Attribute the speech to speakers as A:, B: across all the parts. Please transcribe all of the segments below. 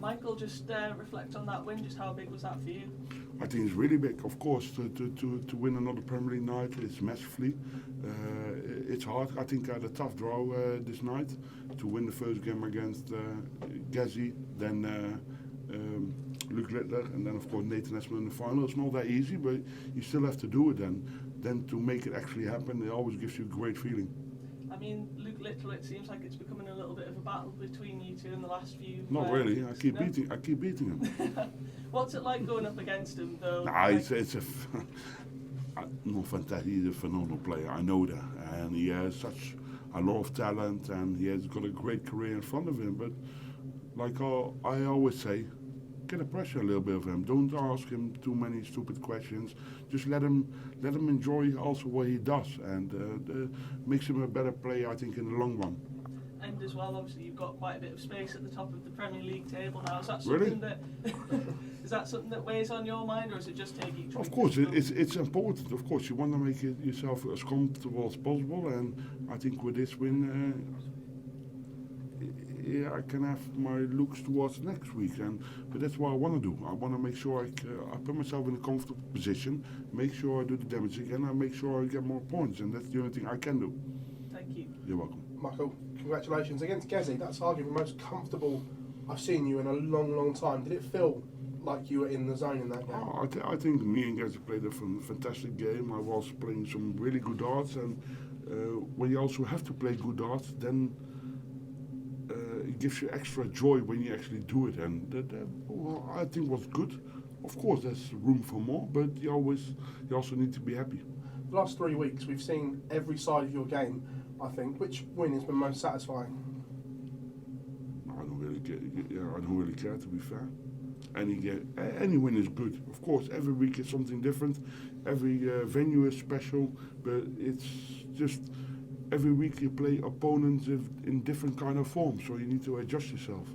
A: Michael, just reflect on that win. Just how big was that for you?
B: I think it's really big, of course, to win another Premier League night. It's massively. It's hard. I think I had a tough draw this night to win the first game against Gezi, then Luc Littler, and then of course Nathan Esman in the final. It's not that easy, but you still have to do it then to make it actually happen. It always gives you a great feeling.
A: I mean, Luc Littler, it seems like it's becoming a little bit of a battle between you two in the last few.
B: Not really. I keep beating him.
A: What's it like going up against him, though?
B: Nah, it's not fantastic. He's a phenomenal player. I know that, and he has such a lot of talent, and he has got a great career in front of him. But like I always say, get the pressure a little bit of him. Don't ask him too many stupid questions. Just let him enjoy also what he does, and makes him a better player, I think, in the long run.
A: And as well, obviously, you've got quite a bit of space at the top of the Premier League table now. Is that something that is that something that weighs on your mind, or is it just take each week?
B: Of course, it's important. Of course, you want to make it yourself as comfortable as possible, and I think with this win, I can have my looks towards next week, but that's what I want to do. I want to make sure I put myself in a comfortable position, make sure I do the damage again, and make sure I get more points, and that's the only thing I can do.
A: Thank you.
B: You're welcome.
C: Michael, congratulations. Against Gezi, that's arguably the most comfortable I've seen you in a long, long time. Did it feel like you were in the zone in that game?
B: I think me and Gezi played a fantastic game. I was playing some really good darts, and when you also have to play good darts, then it gives you extra joy when you actually do it, and that I think was good. Of course, there's room for more, but you also need to be happy.
C: The last 3 weeks, we've seen every side of your game. I think. Which win has been most satisfying?
B: I don't really care, to be fair. Any win is good. Of course, every week is something different. Every venue is special, but it's just every week you play opponents in different kind of form, so you need to adjust yourself.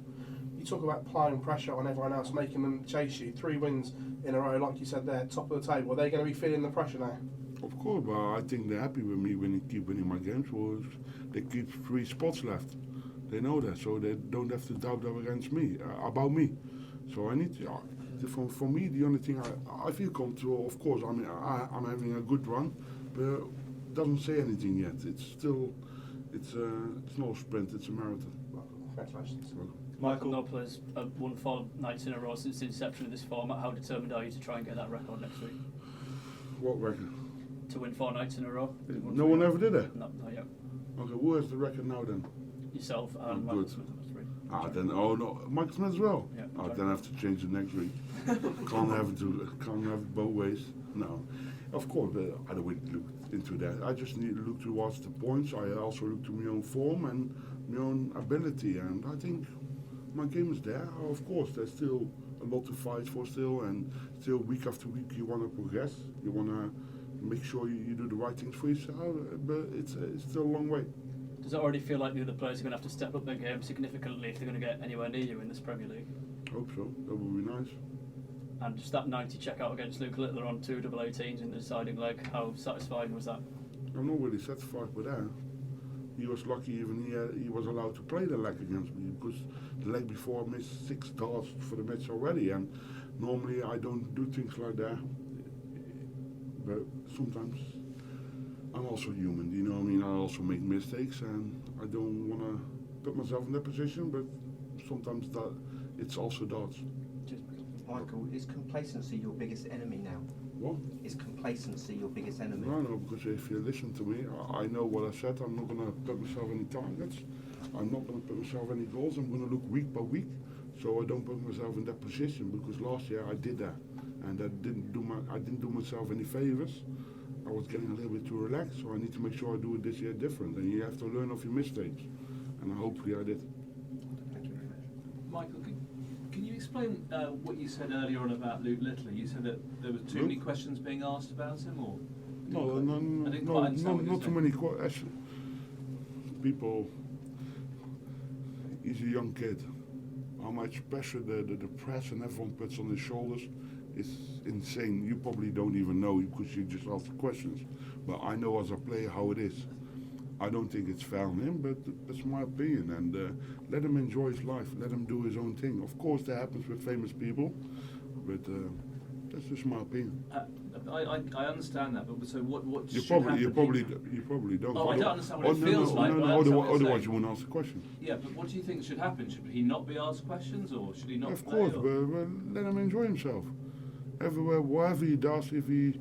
C: You talk about applying pressure on everyone else, making them chase you. 3 wins in a row, like you said there, top of the table. Are they going to be feeling the pressure now?
B: Of course, but I think they're happy with me when they keep winning my games. Because they keep 3 spots left. They know that, so they don't have to doubt them against me, about me. So I need to. For me, the only thing I feel comfortable. Of course, I mean I'm having a good run, but it doesn't say anything yet. It's still, it's no sprint. It's a marathon.
C: Congratulations.
D: Michael Knopfler has won 4 nights in a row since the inception of this format. How determined are you to try and get that record next week?
B: What record?
D: To win 4 nights in a row.
B: No one ever did it?
D: No, not yet.
B: Okay, who has the record now then?
D: Yourself and Michael Smith. 3.
B: No, Michael Smith as well?
D: Yeah.
B: Then I have to change it next week. Can't have it both ways. No. Of course, I don't really look into that. I just need to look towards the points. I also look to my own form and my own ability, and I think my game is there. Of course, there's still a lot to fight for still, and still week after week you want to progress. You want to make sure you do the right things for yourself, but it's still a long way.
D: Does it already feel like the other players are going to have to step up their game significantly if they're going to get anywhere near you in this Premier League?
B: Hope so. That would be nice.
D: And just that 90 checkout against Luke Littler on 2 double-18s in the deciding leg, how satisfying was that?
B: I'm not really satisfied with that. He was lucky even he was allowed to play the leg against me, because the leg before I missed 6 darts for the match already, and normally I don't do things like that. But sometimes I'm also human, you know what I mean? I also make mistakes, and I don't want to put myself in that position, but sometimes it's also darts.
E: Michael, is complacency your biggest enemy now?
B: What?
E: Is complacency your biggest enemy?
B: No, because if you listen to me, I know what I said. I'm not going to put myself any targets. I'm not going to put myself any goals. I'm going to look week by week, so I don't put myself in that position, because last year I did that, and I didn't do myself any favors. I was getting a little bit too relaxed, so I need to make sure I do it this year different, and you have to learn off your mistakes, and hopefully I did.
C: Thank you very much.
F: Michael, can you explain what you said earlier on about Luke Littler? You said that there were too many questions being asked about him, or?
B: Not too many questions. People, he's a young kid. How much pressure the press and everyone puts on his shoulders is insane. You probably don't even know because you just ask the questions. But I know as a player how it is. I don't think it's fair on him, but that's my opinion. And let him enjoy his life. Let him do his own thing. Of course, that happens with famous people, but that's just my opinion.
F: I understand that, but so what
B: You
F: should
B: probably
F: happen?
B: you probably don't.
F: Oh, I don't understand what it feels like, but I understand what you're
B: Otherwise,
F: saying.
B: you wouldn't ask the question.
F: Yeah, but what do you think should happen? Should he not be asked questions, or should he not
B: Of
F: play,
B: course,
F: or-
B: but let him enjoy himself. Everywhere, whatever he does, if he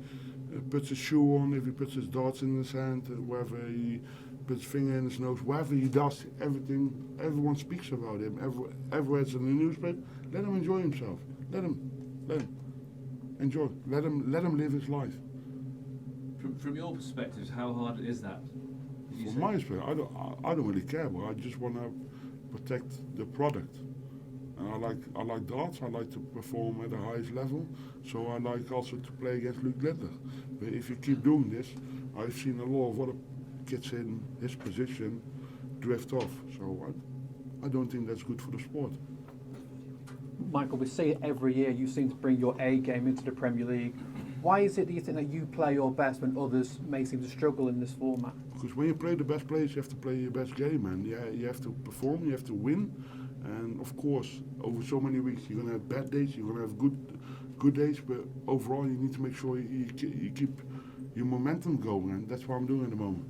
B: puts his shoe on, if he puts his darts in his hand, whether he puts his finger in his nose, whatever he does, everyone speaks about him. Everywhere it's in the newspaper. Let him enjoy himself. Let him enjoy. Let him live his life.
F: From your perspective, how hard is that? You
B: From
F: say?
B: my perspective, I don't really care, but I just want to protect the product. And I like darts. I like to perform at the highest level. So I like also to play against Luke Littler. But if you keep doing this, I've seen a lot of other kids in his position drift off. So I don't think that's good for the sport.
G: Michael, we see it every year. You seem to bring your A game into the Premier League. Why is it, do you think, that you play your best when others may seem to struggle in this format?
B: Because when you play the best players, you have to play your best game, and you have to perform, you have to win. And of course, over so many weeks, you're gonna have bad days, you're gonna have good days, but overall, you need to make sure you keep your momentum going, and that's what I'm doing at the moment.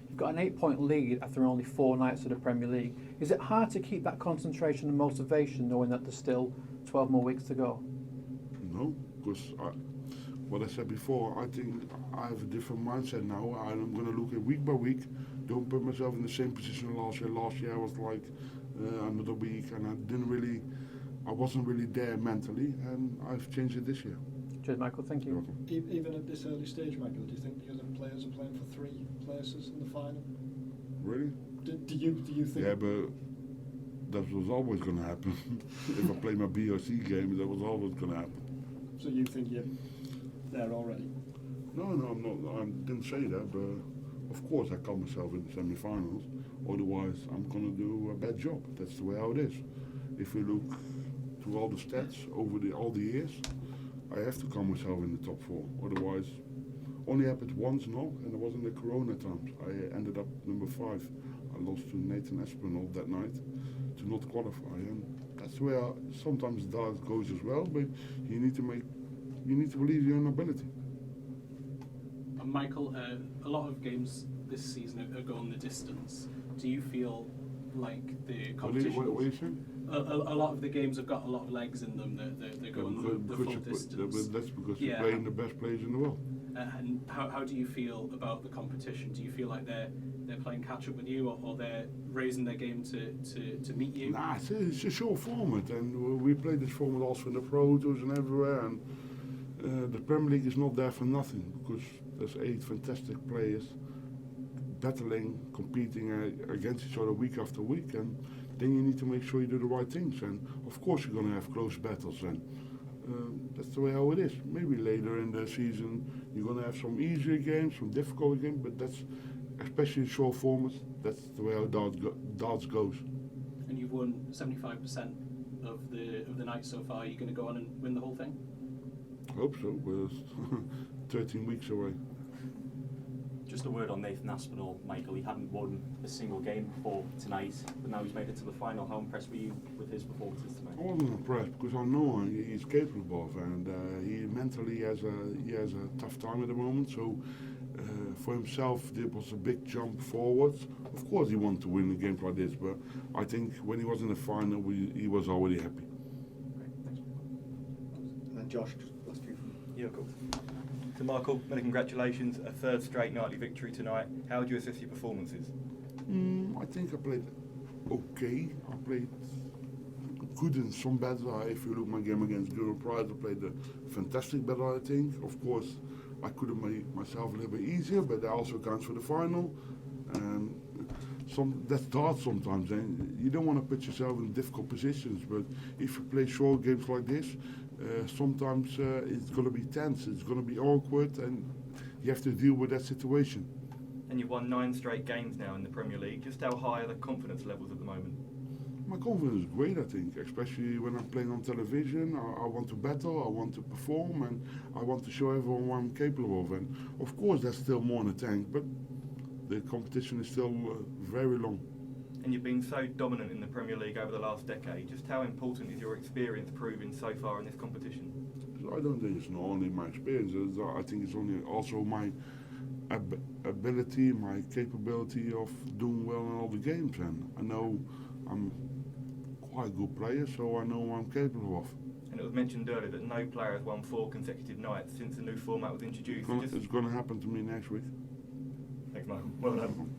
G: You've got an 8-point lead after only 4 nights of the Premier League. Is it hard to keep that concentration and motivation knowing that there's still 12 more weeks to go?
B: No, because what I said before, I think I have a different mindset now. I'm going to look at week by week. Don't put myself in the same position last year. Last year I was like another week, and I wasn't really there mentally, and I've changed it this year.
G: Cheers, Michael. Thank
B: You're
G: you.
B: welcome.
H: Even at this early stage, Michael, do you think the other players are playing for 3 places in the final?
B: Really?
H: Do you think?
B: Yeah, but that was always going to happen. If I play my B or C game, that was always going to happen.
H: So you think you're there already?
B: No, I'm not. I didn't say that, but of course I count myself in the semi-finals. Otherwise, I'm going to do a bad job. That's the way how it is. If we look to all the stats over all the years, I have to count myself in the top 4. Otherwise, only happened once now, and it was in the Corona times. I ended up number 5. I lost to Nathan Espinal that night to not qualify, and that's where sometimes that goes as well. But you need to believe your own ability.
I: And Michael, a lot of games this season are going the distance. Do you feel like the competition?
B: What are you saying?
I: A lot of the games have got a lot of legs in them. They're going the full distance.
B: That's because
I: Yeah.
B: you're playing the best players in the world.
I: And how do you feel about the competition? Do you feel like they're playing catch up with you, or they're raising their game to meet you?
B: Nah, it's a short format, and we play this format also in the Pro Tours and everywhere. And the Premier League is not there for nothing, because there's 8 fantastic players battling, competing against each other week after week, and then you need to make sure you do the right things. And of course, you're going to have close battles, and that's the way how it is. Maybe later in the season, you're going to have some easier games, some difficult games, but that's especially in short formats. That's the way how darts goes.
I: And you've won 75% of the night so far. Are you going to go on and win the whole thing?
B: I hope so, but it's 13 weeks away.
J: Just a word on Nathan Aspinall, Michael. He hadn't won a single game before tonight, but now he's made it to the final. How impressed were you with his performances tonight?
B: I wasn't impressed because I know he's capable of, and he mentally has a tough time at the moment. So for himself, there was a big jump forwards. Of course, he wanted to win a game like this, but I think when he was in the final, he was already happy.
J: Great, thanks.
E: And then Josh, last few from
K: Yeah, cool. So Michael, many congratulations, a 3rd straight nightly victory tonight. How would you assess your performances?
B: I think I played okay. I played good in some battle. If you look at my game against Gerwen Prize, I played a fantastic battle, I think. Of course, I could have made myself a little bit easier, but that also counts for the final. And that's hard sometimes, and you don't want to put yourself in difficult positions, but if you play short games like this, sometimes it's going to be tense, it's going to be awkward, and you have to deal with that situation.
K: And you've won 9 straight games now in the Premier League. Just how high are the confidence levels at the moment?
B: My confidence is great, I think, especially when I'm playing on television. I want to battle, I want to perform, and I want to show everyone what I'm capable of. And of course, there's still more in the tank, but the competition is still very long.
K: And you've been so dominant in the Premier League over the last decade. Just how important is your experience proving so far in this competition?
B: I don't think it's not only my experience. I think it's only also my ability, my capability of doing well in all the games. And I know I'm quite a good player, so I know what I'm capable of.
K: And it was mentioned earlier that no player has won 4 consecutive nights since the new format was introduced.
B: It's going to happen to me next week.
K: Thanks, Michael. Well done.